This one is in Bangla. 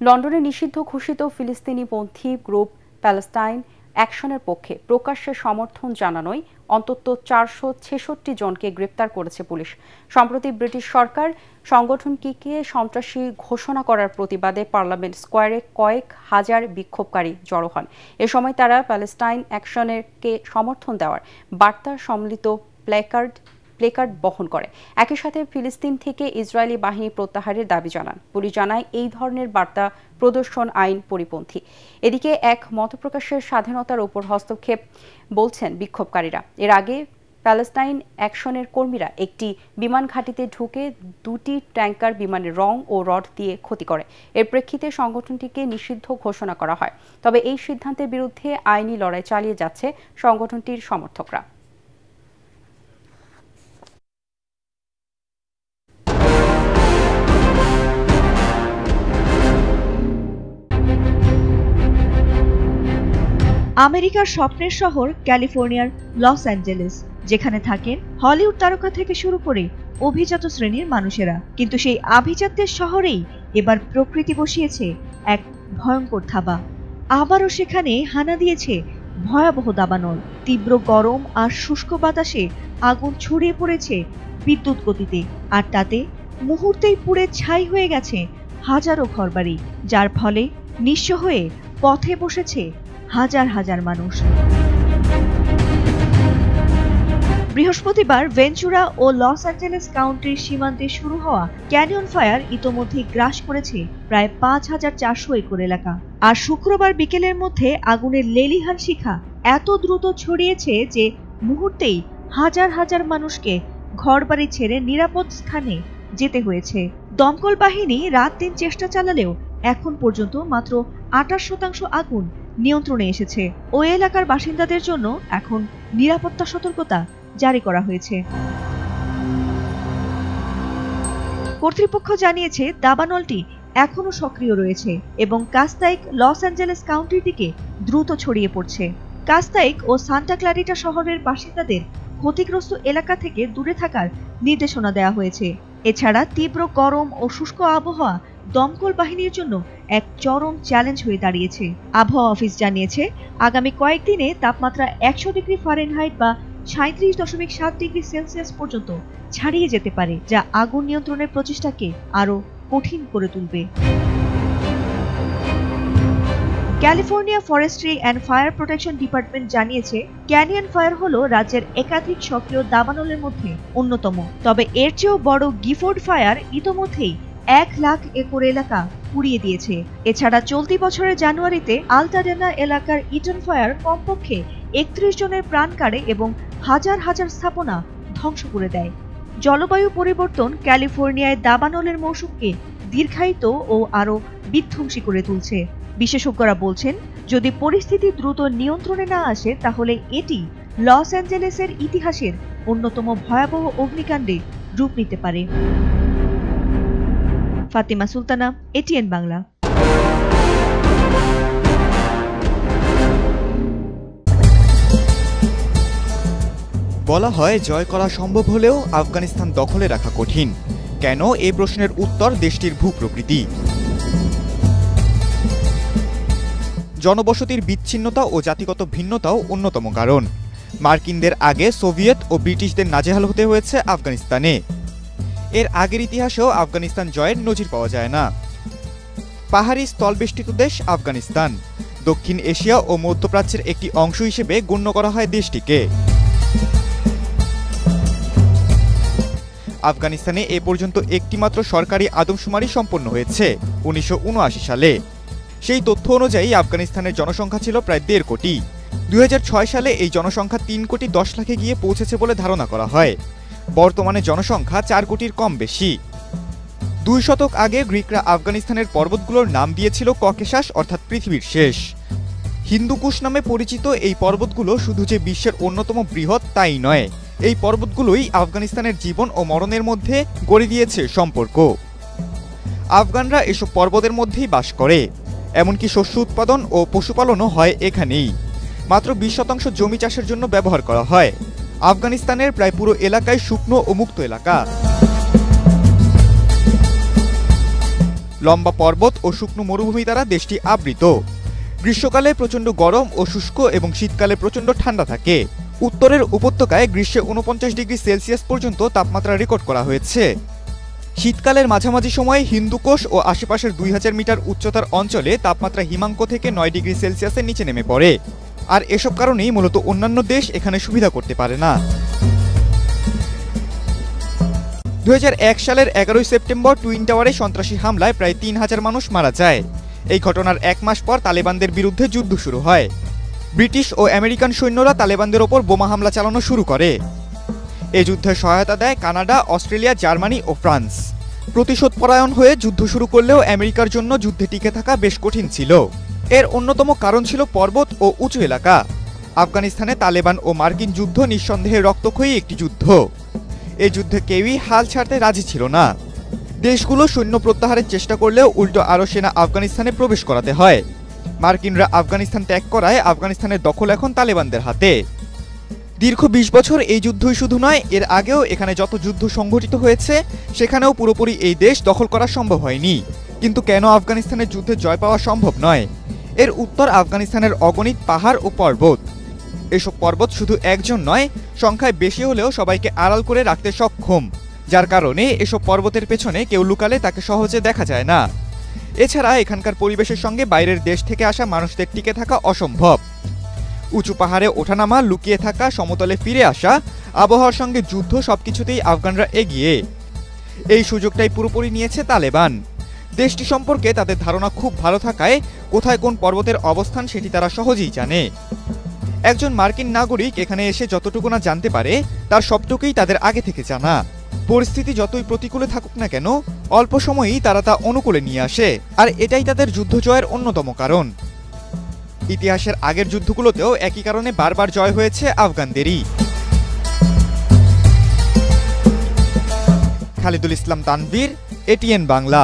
লন্ডনে নিষিদ্ধ ঘোষিত ফিলিস্তিনিপন্থী গ্রুপ প্যালেস্টাইন অ্যাকশনের পক্ষে প্রকাশ্যে সমর্থন জানানোয় অন্তত 466 জনকে গ্রেপ্তার করেছে পুলিশ। সম্প্রতি ব্রিটিশ সরকার সংগঠনটিকে সন্ত্রাসী ঘোষণা করার প্রতিবাদে পার্লামেন্ট স্কোয়ারে কয়েক হাজার বিক্ষোভকারী জড়ো হন। এ সময় তারা প্যালেস্টাইন অ্যাকশনকে সমর্থন দেওয়ার বার্তা সম্মিলিত প্ল্যাকার্ড বহন করে। একই সাথে ফিলিস্তিন থেকে ইসরায়েলি বাহিনী প্রত্যাহারের দাবি জানান। পুলিশ জানায় এই ধরনের বার্তা প্রদর্শন আইন পরিপন্থী। এদিকে এক মতপ্রকাশের স্বাধীনতার উপর হস্তক্ষেপ বলছেন বিক্ষোভকারীরা। এর আগে প্যালেস্টাইন অ্যাকশনের কর্মীরা একটি বিমান ঘাঁটিতে ঢুকে 2টি ট্যাঙ্কার বিমানের রং ও রড দিয়ে ক্ষতি করে। এর প্রেক্ষিতে সংগঠনটিকে নিষিদ্ধ ঘোষণা করা হয়। তবে এই সিদ্ধান্তের বিরুদ্ধে আইনি লড়াই চালিয়ে যাচ্ছে সংগঠনটির সমর্থকরা। আমেরিকার স্বপ্নের শহর ক্যালিফোর্নিয়ার লস অ্যাঞ্জেলেস, যেখানে থাকেন হলিউড তারকা থেকে শুরু করে অভিজাত শ্রেণীর মানুষেরা। কিন্তু সেই আভিজাত্যের শহরেই এবার প্রকৃতি বসিয়েছে এক ভয়ঙ্কর থাবা। আবারও সেখানে হানা দিয়েছে ভয়াবহ দাবানল। তীব্র গরম আর শুষ্ক বাতাসে আগুন ছড়িয়ে পড়েছে বিদ্যুৎ গতিতে, আর তাতে মুহূর্তেই পুড়ে ছাই হয়ে গেছে হাজারো ঘরবাড়ি, যার ফলে নিঃস্ব হয়ে পথে বসেছে হাজার হাজার মানুষ। বৃহস্পতিবার ভেঞ্চুরা ও লস অ্যাঞ্জেলেস কাউন্টির সীমান্তে শুরু হওয়া ক্যানিয়ন ফায়ার ইতোমধ্যে গ্রাস করেছে প্রায় 5400 একর এলাকা। আর শুক্রবার বিকেলের মধ্যে আগুনের লেলিহান শিখা এত দ্রুত ছড়িয়েছে যে মুহূর্তেই হাজার হাজার মানুষকে ঘরবাড়ি ছেড়ে নিরাপদ স্থানে যেতে হয়েছে। দমকল বাহিনী রাত দিন চেষ্টা চালালেও এখন পর্যন্ত মাত্র 28% আগুন নিয়ন্ত্রণে এসেছে। ওই এলাকার বাসিন্দাদের জন্য এখন নিরাপত্তা সতর্কতা জারি করা হয়েছে। কর্তৃপক্ষ জানিয়েছে দাবানলটি এখনো সক্রিয় রয়েছে এবং কাস্তাইক লস অ্যাঞ্জেলেস কাউন্টির দিকে দ্রুত ছড়িয়ে পড়ছে। কাস্তাইক ও সান্টা ক্লারিটা শহরের বাসিন্দাদের ক্ষতিগ্রস্ত এলাকা থেকে দূরে থাকার নির্দেশনা দেওয়া হয়েছে। এছাড়া তীব্র গরম ও শুষ্ক আবহাওয়া দমকল বাহিনীর জন্য এক চরম চ্যালেঞ্জ হয়ে দাঁড়িয়েছে। আবহাওয়া অফিস জানিয়েছে আগামী কয়েকদিনে তাপমাত্রা 100 ডিগ্রি ফারেনহাইট বা 37.7 ডিগ্রি সেলসিয়াস পর্যন্ত ছাড়িয়ে যেতে পারে, যা আগুন নিয়ন্ত্রণের প্রচেষ্টাকে আরো কঠিন করে তুলবে। California forestry and fire protection department জানিয়েছে ক্যানিয়ন ফায়ার হলো রাজ্যের একাধিক সক্রিয় দাবানলের মধ্যে অন্যতম। তবে এর চেয়েও বড় গিফোর্ড ফায়ার ইতোমধ্যেই 1 লাখ একর এলাকা পুড়িয়ে দিয়েছে। এছাড়া চলতি বছরের জানুয়ারিতে আলটাডেনা এলাকার ইটন ফায়ার কমপক্ষে 31 জনের প্রাণ কাড়ে এবং হাজার হাজার স্থাপনা ধ্বংস করে দেয়। জলবায়ু পরিবর্তন ক্যালিফোর্নিয়ায় দাবানলের মৌসুমকে দীর্ঘায়িত ও আরো বিধ্বংসী করে তুলছে। বিশেষজ্ঞরা বলছেন যদি পরিস্থিতি দ্রুত নিয়ন্ত্রণে না আসে তাহলে এটি লস অ্যাঞ্জেলেসের ইতিহাসের অন্যতম ভয়াবহ অগ্নিকাণ্ডে রূপ নিতে পারে। ফাতিমা সুলতানা, এটিএন বাংলা। বলা হয় জয় করা সম্ভব হলেও আফগানিস্তান দখলে রাখা কঠিন। কেন? এই প্রশ্নের উত্তর দেশটির ভূপ্রকৃতি। জনবসতির বিচ্ছিন্নতা ও জাতিগত ভিন্নতাও অন্যতম কারণ। মার্কিনদের আগে সোভিয়েত ও ব্রিটিশদের নাজেহাল হতে হয়েছে আফগানিস্তানে। এর আগের ইতিহাসেও আফগানিস্তান জয়ের নজির পাওয়া যায় না। পাহাড়ি স্থলবেষ্টিত দেশ আফগানিস্তান দক্ষিণ এশিয়া ও মধ্যপ্রাচ্যের একটি অংশ হিসেবে গণ্য করা হয় দেশটিকে। আফগানিস্তানে এ পর্যন্ত একটিমাত্র সরকারি আদমশুমারি সম্পন্ন হয়েছে 1979 সালে। সেই তথ্য অনুযায়ী আফগানিস্তানের জনসংখ্যা ছিল প্রায় 1.5 কোটি। 2006 সালে এই জনসংখ্যা 3 কোটি 10 লাখে গিয়ে পৌঁছেছে বলে ধারণা করা হয়। বর্তমানে জনসংখ্যা 4 কোটির কম বেশি। 2 শতক আগে গ্রিকরা আফগানিস্তানের পর্বতগুলোর নাম দিয়েছিল ককেশাস, অর্থাৎ পৃথিবীর শেষ। হিন্দুকুশ নামে পরিচিত এই পর্বতগুলো শুধু যে বিশ্বের অন্যতম বৃহৎ তাই নয়, এই পর্বতগুলোই আফগানিস্তানের জীবন ও মরণের মধ্যে গড়ে দিয়েছে সম্পর্ক। আফগানরা এসব পর্বতের মধ্যেই বাস করে, এমনকি শস্য উৎপাদন ও পশুপালনও হয় এখানেই। মাত্র 20% জমি চাষের জন্য ব্যবহার করা হয়। আফগানিস্তানের প্রায় পুরো এলাকায় শুকনো ও মুক্ত এলাকা। লম্বা পর্বত ও শুকনো মরুভূমি দ্বারা দেশটি আবৃত। গ্রীষ্মকালে প্রচণ্ড গরম ও শুষ্ক এবং শীতকালে প্রচণ্ড ঠান্ডা থাকে। উত্তরের উপত্যকায় গ্রীষ্মে 49 ডিগ্রি সেলসিয়াস পর্যন্ত তাপমাত্রা রেকর্ড করা হয়েছে। শীতকালের মাঝামাঝি সময়ে হিন্দুকুশ ও আশেপাশের 2000 মিটার উচ্চতার অঞ্চলে তাপমাত্রা হিমাঙ্ক থেকে 9 ডিগ্রি সেলসিয়াসের নিচে নেমে পড়ে। আর এসব কারণেই মূলত অন্যান্য দেশ এখানে সুবিধা করতে পারে না। 2001 সালের 11 সেপ্টেম্বর টুইন টাওয়ারে সন্ত্রাসী হামলায় প্রায় 3000 মানুষ মারা যায়। এই ঘটনার 1 মাস পর তালেবানদের বিরুদ্ধে যুদ্ধ শুরু হয়। ব্রিটিশ ও আমেরিকান সৈন্যরা তালেবানদের ওপর বোমা হামলা চালানো শুরু করে। এই যুদ্ধে সহায়তা দেয় কানাডা, অস্ট্রেলিয়া, জার্মানি ও ফ্রান্স। প্রতিশোধপরায়ণ হয়ে যুদ্ধ শুরু করলেও আমেরিকার জন্য যুদ্ধে টিকে থাকা বেশ কঠিন ছিল। এর অন্যতম কারণ ছিল পর্বত ও উঁচু এলাকা। আফগানিস্তানে তালেবান ও মার্কিন যুদ্ধ নিঃসন্দেহে রক্তক্ষয়ী একটি যুদ্ধ। এই যুদ্ধে কেউই হাল ছাড়তে রাজি ছিল না। দেশগুলো সৈন্য প্রত্যাহারের চেষ্টা করলেও উল্টো আরও সেনা আফগানিস্তানে প্রবেশ করাতে হয়। মার্কিনরা আফগানিস্তান ত্যাগ করায় আফগানিস্তানের দখল এখন তালেবানদের হাতে। দীর্ঘ 20 বছর এই যুদ্ধই শুধু নয়, এর আগেও এখানে যত যুদ্ধ সংঘটিত হয়েছে সেখানেও পুরোপুরি এই দেশ দখল করা সম্ভব হয়নি। কিন্তু কেন আফগানিস্তানের যুদ্ধে জয় পাওয়া সম্ভব নয়? এর উত্তর আফগানিস্তানের অগণিত পাহাড় ও পর্বত। এসব পর্বত শুধু একজন নয়, সংখ্যায় বেশি হলেও সবাইকে আড়াল করে রাখতে সক্ষম, যার কারণে এসব পর্বতের পেছনে কেউ লুকালে তাকে সহজে দেখা যায় না। এছাড়া এখানকার পরিবেশের সঙ্গে বাইরের দেশ থেকে আসা মানুষদের টিকে থাকা অসম্ভব। উঁচু পাহাড়ে ওঠানামা, লুকিয়ে থাকা, সমতলে ফিরে আসা, আবহাওয়ার সঙ্গে যুদ্ধ সবকিছুতেই আফগানরা এগিয়ে। এই সুযোগটাই পুরোপুরি নিয়েছে তালেবান। দেশটি সম্পর্কে তাদের ধারণা খুব ভালো থাকায় কোথায় কোন পর্বতের অবস্থান সেটি তারা সহজেই জানে। একজন মার্কিন নাগরিক এখানে এসে যতটুকু না জানতে পারে তার সবটুকুই তাদের আগে থেকে জানা। পরিস্থিতি যতই প্রতিকূলে থাকুক না কেন, অল্প সময়েই তারা তা অনুকূলে নিয়ে আসে, আর এটাই তাদের যুদ্ধ জয়ের অন্যতম কারণ। ইতিহাসের আগের যুদ্ধগুলোতেও একই কারণে বারবার জয় হয়েছে আফগানদেরই। খালিদুল ইসলাম তানভীর, এটিএন বাংলা।